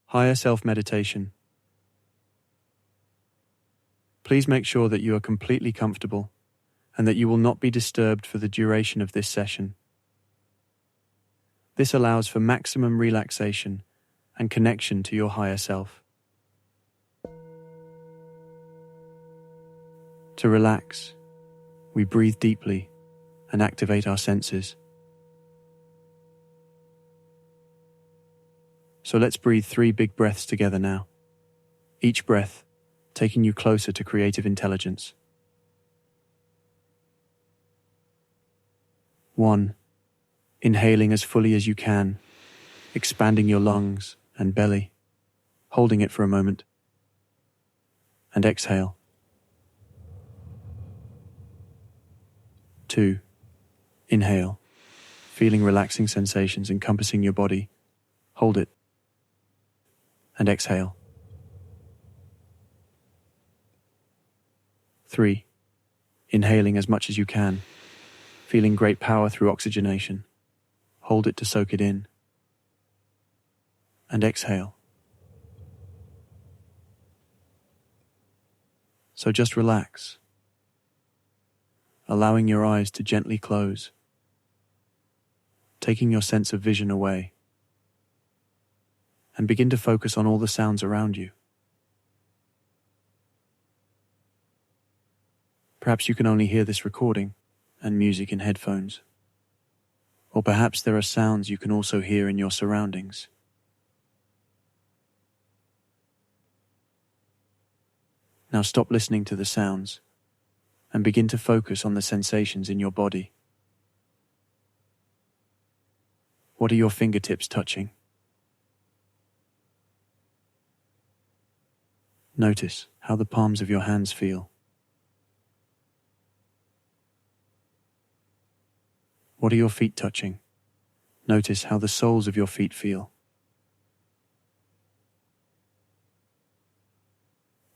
Higher Self Meditation. Please make sure that you are completely comfortable and that you will not be disturbed for the duration of this session. This allows for maximum relaxation and connection to your higher self. To relax, we breathe deeply and activate our senses. So let's breathe 3 big breaths together now, each breath taking you closer to creative intelligence. 1. Inhaling as fully as you can, expanding your lungs and belly, holding it for a moment, and exhale. 2. Inhale, feeling relaxing sensations encompassing your body, hold it, and exhale. 3. Inhaling as much as you can, feeling great power through oxygenation, hold it to soak it in, and exhale. So just relax, allowing your eyes to gently close, taking your sense of vision away, and begin to focus on all the sounds around you. Perhaps you can only hear this recording and music in headphones, or perhaps there are sounds you can also hear in your surroundings. Now stop listening to the sounds and begin to focus on the sensations in your body. What are your fingertips touching? Notice how the palms of your hands feel. What are your feet touching? Notice how the soles of your feet feel.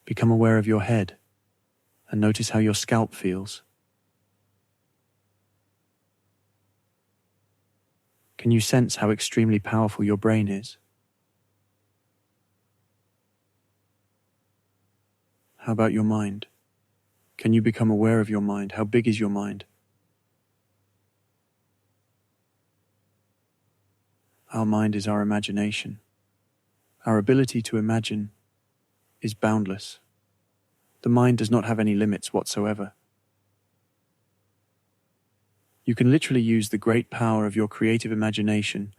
Become aware of your head and notice how your scalp feels. Can you sense how extremely powerful your brain is? How about your mind? Can you become aware of your mind? How big is your mind? Our mind is our imagination. Our ability to imagine is boundless. The mind does not have any limits whatsoever. You can literally use the great power of your creative imagination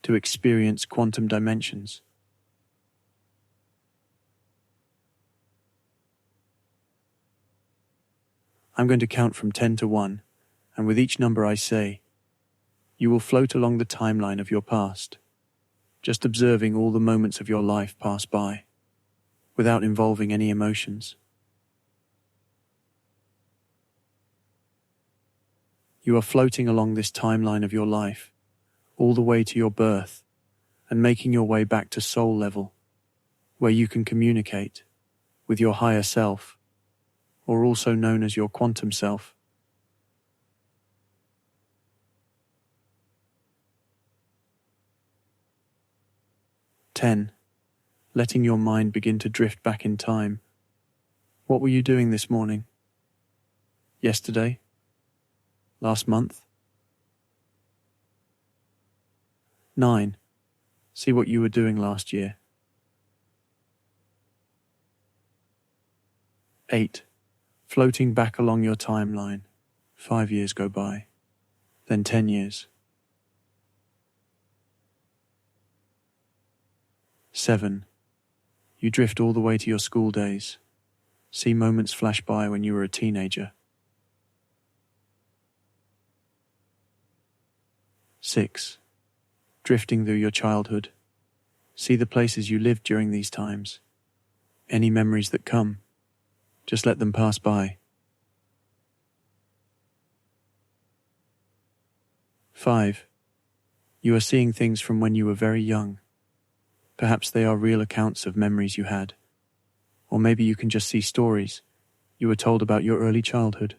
to experience quantum dimensions. I'm going to count from 10 to 1, and with each number I say, you will float along the timeline of your past, just observing all the moments of your life pass by, without involving any emotions. You are floating along this timeline of your life, all the way to your birth, and making your way back to soul level, where you can communicate with your higher self, or also known as your quantum self. 10. Letting your mind begin to drift back in time. What were you doing this morning? Yesterday? Last month? 9. See what you were doing last year. 8. Floating back along your timeline. 5 years go by, then 10 years. 7. You drift all the way to your school days. See moments flash by when you were a teenager. 6. Drifting through your childhood. See the places you lived during these times. Any memories that come, just let them pass by. 5. You are seeing things from when you were very young. Perhaps they are real accounts of memories you had. Or maybe you can just see stories you were told about your early childhood.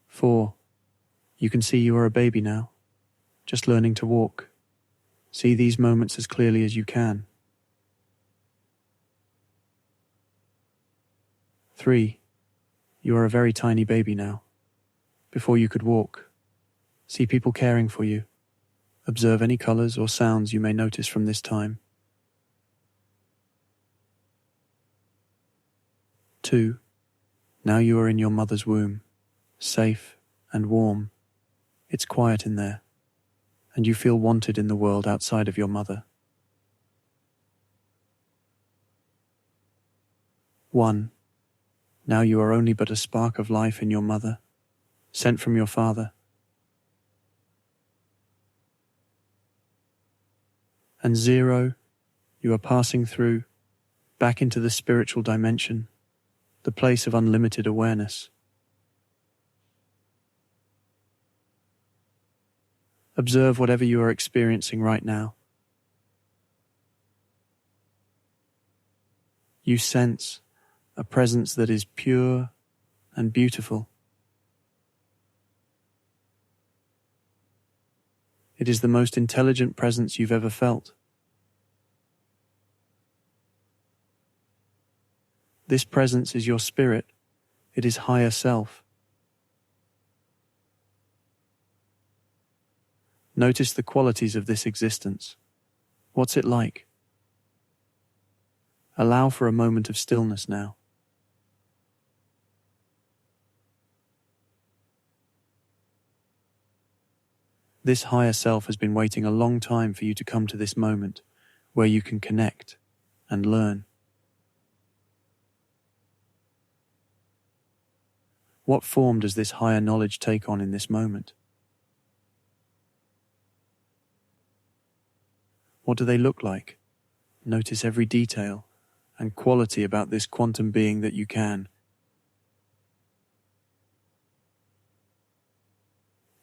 4. You can see you are a baby now, just learning to walk. See these moments as clearly as you can. 3. You are a very tiny baby now. Before you could walk, see people caring for you. Observe any colors or sounds you may notice from this time. 2. Now you are in your mother's womb, safe and warm. It's quiet in there, and you feel wanted in the world outside of your mother. 1. Now you are only but a spark of life in your mother, sent from your father. And 0, you are passing through, back into the spiritual dimension, the place of unlimited awareness. Observe whatever you are experiencing right now. You sense a presence that is pure and beautiful. It is the most intelligent presence you've ever felt. This presence is your spirit. It is higher self. Notice the qualities of this existence. What's it like? Allow for a moment of stillness now. This higher self has been waiting a long time for you to come to this moment where you can connect and learn. What form does this higher knowledge take on in this moment? What do they look like? Notice every detail and quality about this quantum being that you can.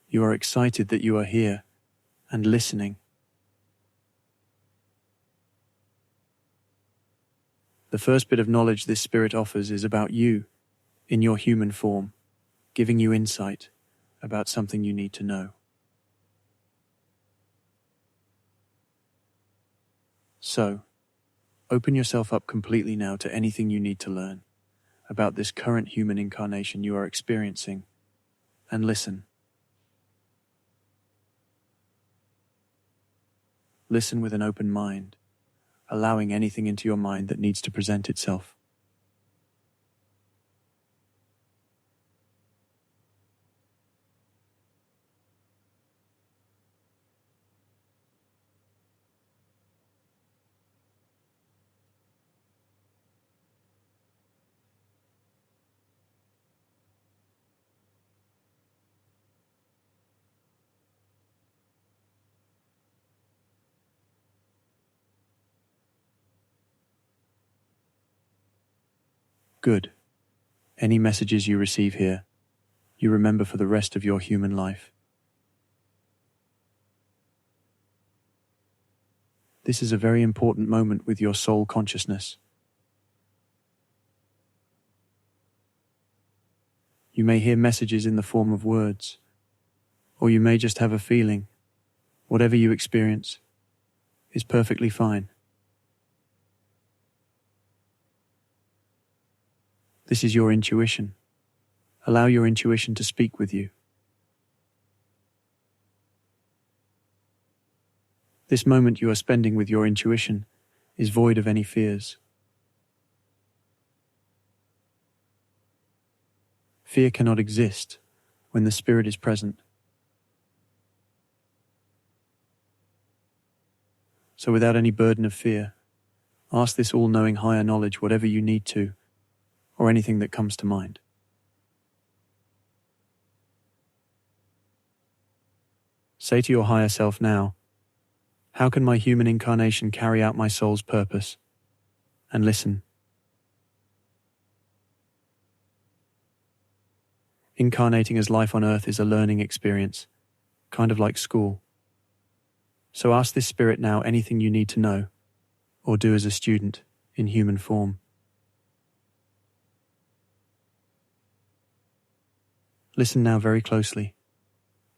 You are excited that you are here and listening. The first bit of knowledge this spirit offers is about you in your human form, giving you insight about something you need to know. So, open yourself up completely now to anything you need to learn about this current human incarnation you are experiencing, and listen. Listen with an open mind, allowing anything into your mind that needs to present itself. Good. Any messages you receive here, you remember for the rest of your human life. This is a very important moment with your soul consciousness. You may hear messages in the form of words, or you may just have a feeling. Whatever you experience is perfectly fine. This is your intuition. Allow your intuition to speak with you. This moment you are spending with your intuition is void of any fears. Fear cannot exist when the spirit is present. So without any burden of fear, ask this all-knowing higher knowledge whatever you need to, or anything that comes to mind. Say to your higher self now, how can my human incarnation carry out my soul's purpose? And listen. Incarnating as life on earth is a learning experience, kind of like school. So ask this spirit now anything you need to know, or do as a student in human form. Listen now very closely.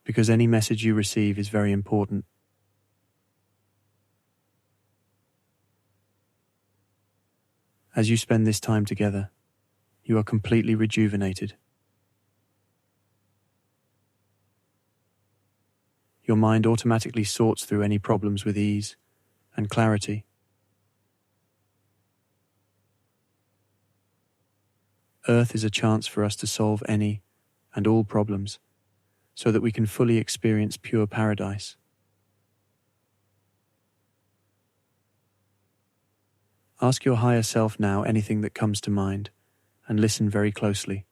because any message you receive is very important. As you spend this time together, you are completely rejuvenated. Your mind automatically sorts through any problems with ease and clarity. Earth is a chance for us to solve any and all problems so that we can fully experience pure paradise. Ask your higher self now anything that comes to mind and listen very closely.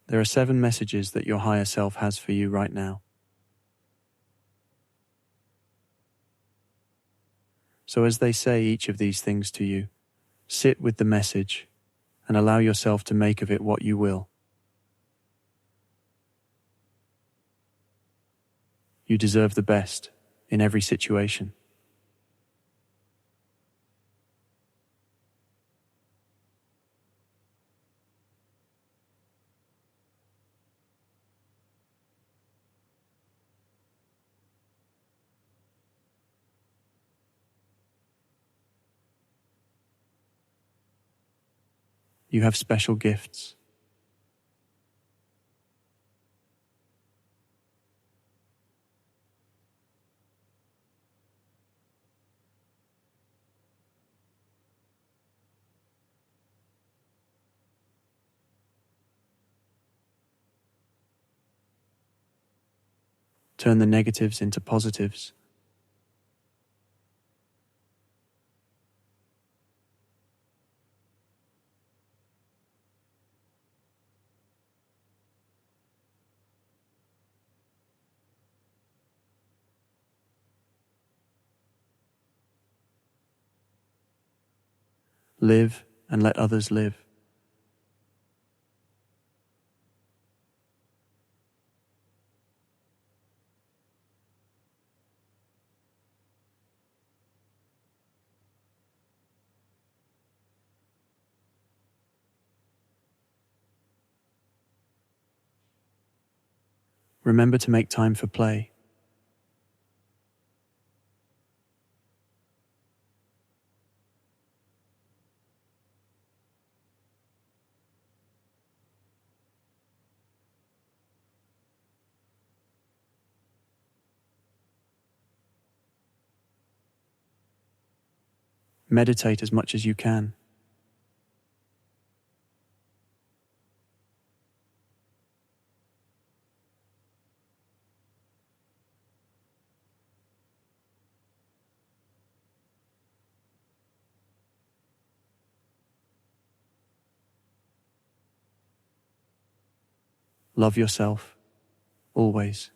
There are 7 messages that your higher self has for you right now. So as they say each of these things to you, sit with the message and allow yourself to make of it what you will. You deserve the best in every situation. You have special gifts. Turn the negatives into positives. Live and let others live. Remember to make time for play. Meditate as much as you can. Love yourself, always.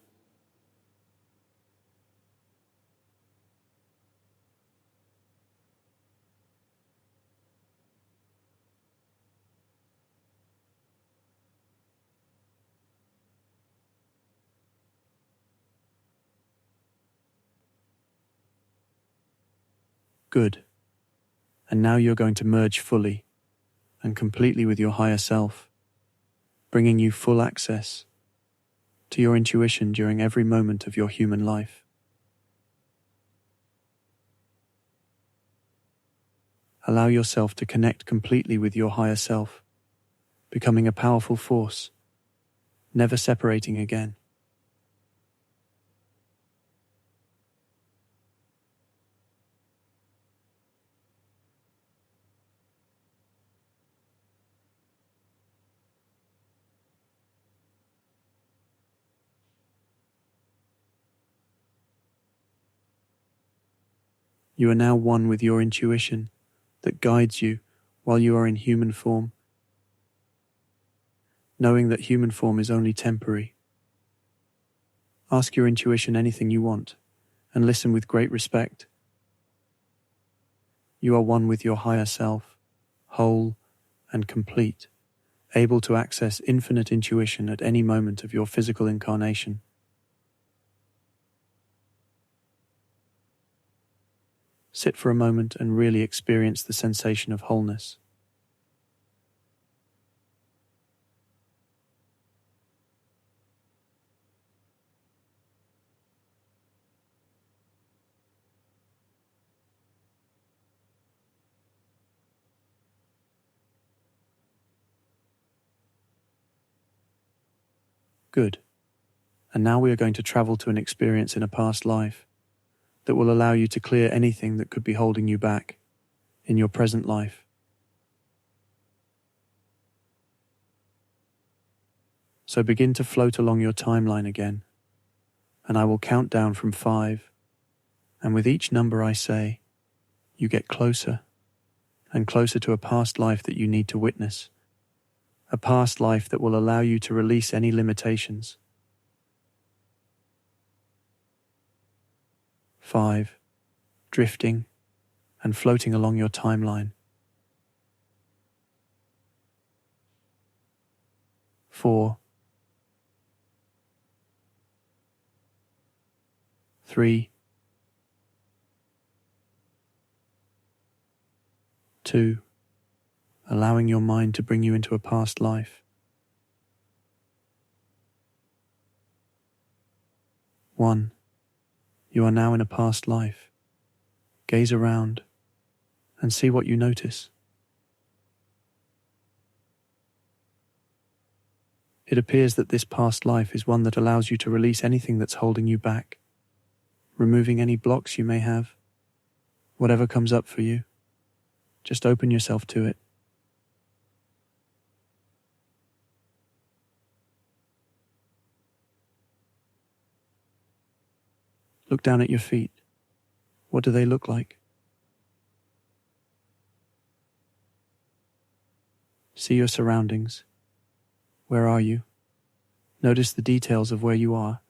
Good. And now you're going to merge fully and completely with your higher self, bringing you full access to your intuition during every moment of your human life. Allow yourself to connect completely with your higher self, becoming a powerful force, never separating again. You are now one with your intuition that guides you while you are in human form, knowing that human form is only temporary Ask your intuition anything you want, and listen with great respect. You are one with your higher self, whole and complete, able to access infinite intuition at any moment of your physical incarnation. Sit for a moment and really experience the sensation of wholeness. Good. And now we are going to travel to an experience in a past life that will allow you to clear anything that could be holding you back in your present life. So begin to float along your timeline again, and I will count down from 5, and with each number I say, you get closer and closer to a past life that you need to witness, a past life that will allow you to release any limitations. 5, drifting and floating along your timeline. 4, 3, 2, allowing your mind to bring you into a past life. 1, you are now in a past life. Gaze around and see what you notice. It appears that this past life is one that allows you to release anything that's holding you back, removing any blocks you may have. Whatever comes up for you, just open yourself to it. Look down at your feet. What do they look like? See your surroundings. Where are you? Notice the details of where you are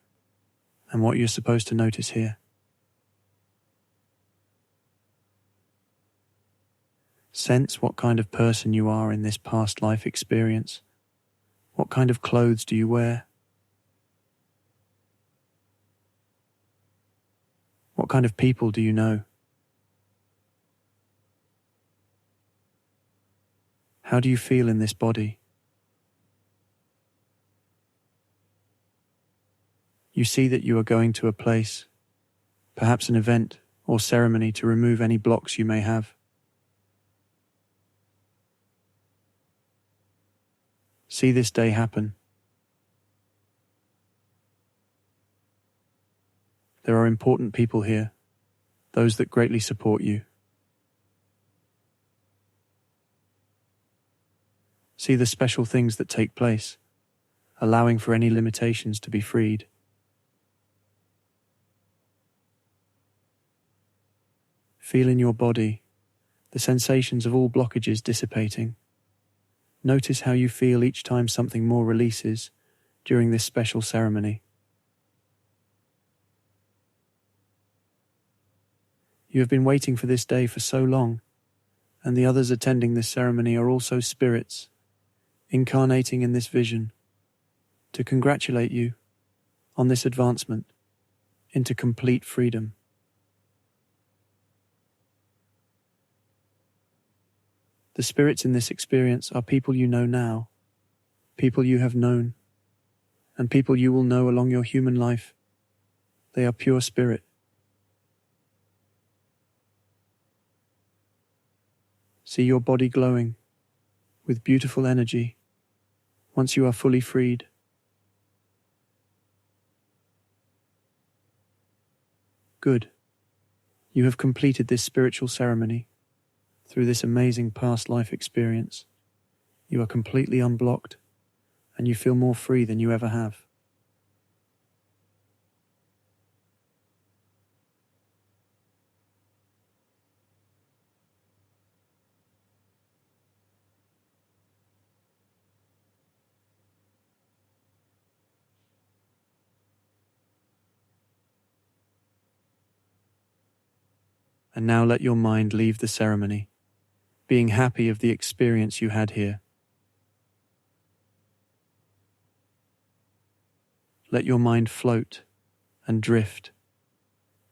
and what you're supposed to notice here. Sense what kind of person you are in this past life experience. What kind of clothes do you wear? What kind of people do you know? How do you feel in this body? You see that you are going to a place, perhaps an event or ceremony to remove any blocks you may have. See this day happen. There are important people here, those that greatly support you. See the special things that take place, allowing for any limitations to be freed. Feel in your body the sensations of all blockages dissipating. Notice how you feel each time something more releases during this special ceremony. You have been waiting for this day for so long, and the others attending this ceremony are also spirits, incarnating in this vision, to congratulate you on this advancement into complete freedom. The spirits in this experience are people you know now, people you have known, and people you will know along your human life. They are pure spirit. See your body glowing with beautiful energy once you are fully freed. Good. You have completed this spiritual ceremony. Through this amazing past life experience, you are completely unblocked and you feel more free than you ever have. And now let your mind leave the ceremony, being happy of the experience you had here. Let your mind float and drift,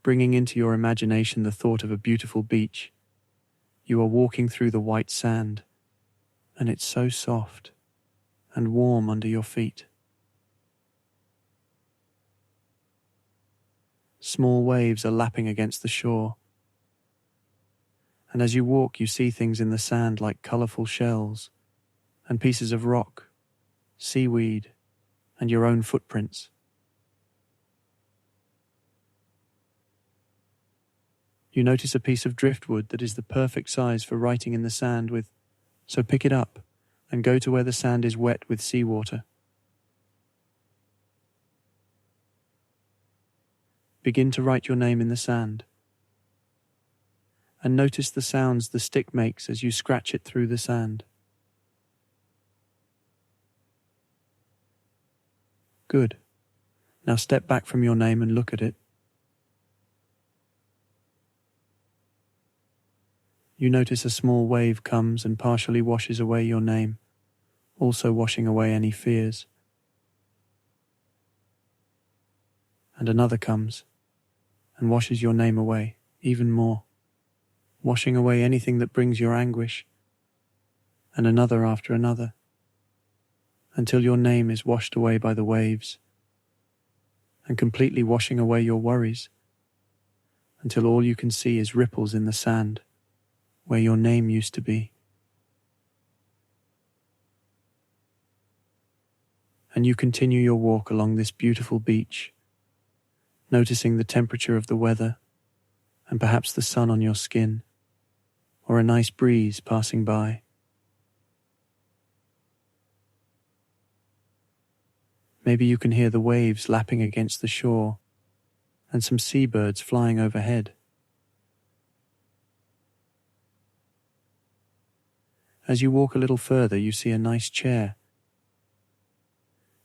bringing into your imagination the thought of a beautiful beach. You are walking through the white sand, and it's so soft and warm under your feet. Small waves are lapping against the shore, and as you walk you see things in the sand like colourful shells and pieces of rock, seaweed, and your own footprints. You notice a piece of driftwood that is the perfect size for writing in the sand with, so pick it up and go to where the sand is wet with seawater. Begin to write your name in the sand, and notice the sounds the stick makes as you scratch it through the sand. Good. Now step back from your name and look at it. You notice a small wave comes and partially washes away your name, also washing away any fears. And another comes and washes your name away even more, washing away anything that brings your anguish, and another after another, until your name is washed away by the waves, and completely washing away your worries, until all you can see is ripples in the sand where your name used to be. And you continue your walk along this beautiful beach, noticing the temperature of the weather and perhaps the sun on your skin, or a nice breeze passing by. Maybe you can hear the waves lapping against the shore and some seabirds flying overhead. As you walk a little further, you see a nice chair.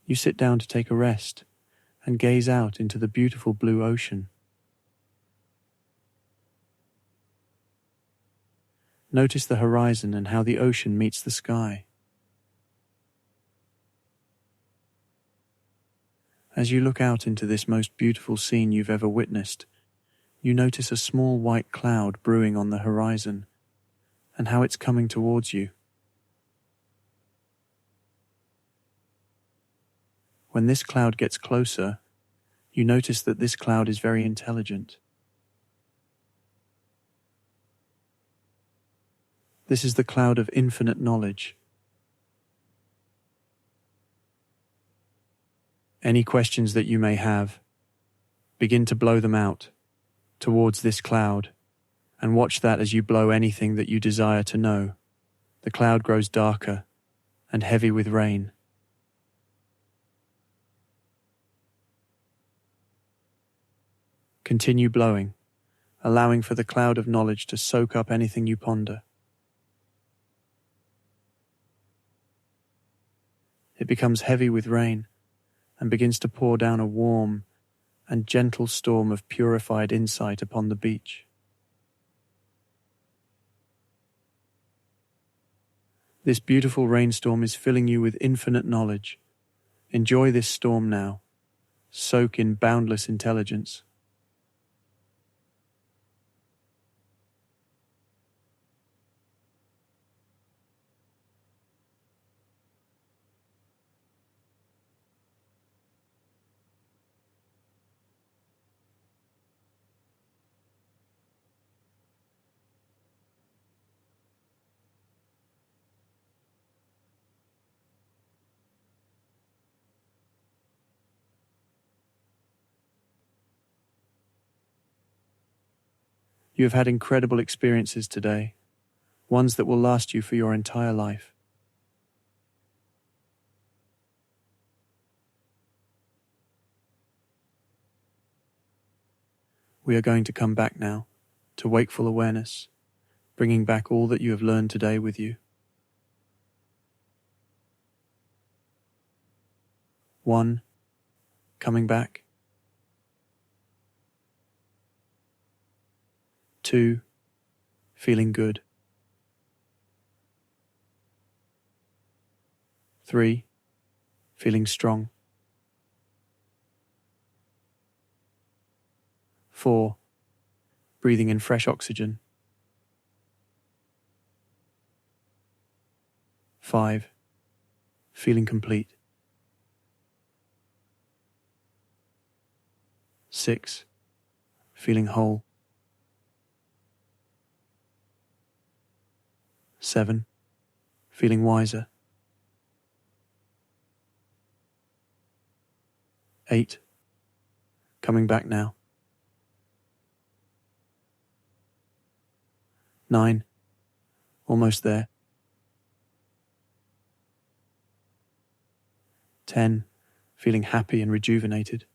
You sit down to take a rest and gaze out into the beautiful blue ocean. Notice the horizon and how the ocean meets the sky. As you look out into this most beautiful scene you've ever witnessed, you notice a small white cloud brewing on the horizon and how it's coming towards you. When this cloud gets closer, you notice that this cloud is very intelligent. This is the cloud of infinite knowledge. Any questions that you may have, begin to blow them out towards this cloud, and watch that as you blow anything that you desire to know. The cloud grows darker and heavy with rain. Continue blowing, allowing for the cloud of knowledge to soak up anything you ponder. It becomes heavy with rain and begins to pour down a warm and gentle storm of purified insight upon the beach. This beautiful rainstorm is filling you with infinite knowledge. Enjoy this storm now. Soak in boundless intelligence. You have had incredible experiences today, ones that will last you for your entire life. We are going to come back now to wakeful awareness, bringing back all that you have learned today with you. 1. Coming back. 2. Feeling good. 3. Feeling strong. 4. Breathing in fresh oxygen. 5. Feeling complete. 6. Feeling whole. 7. Feeling wiser. 8. Coming back now. 9. Almost there. 10. Feeling happy and rejuvenated.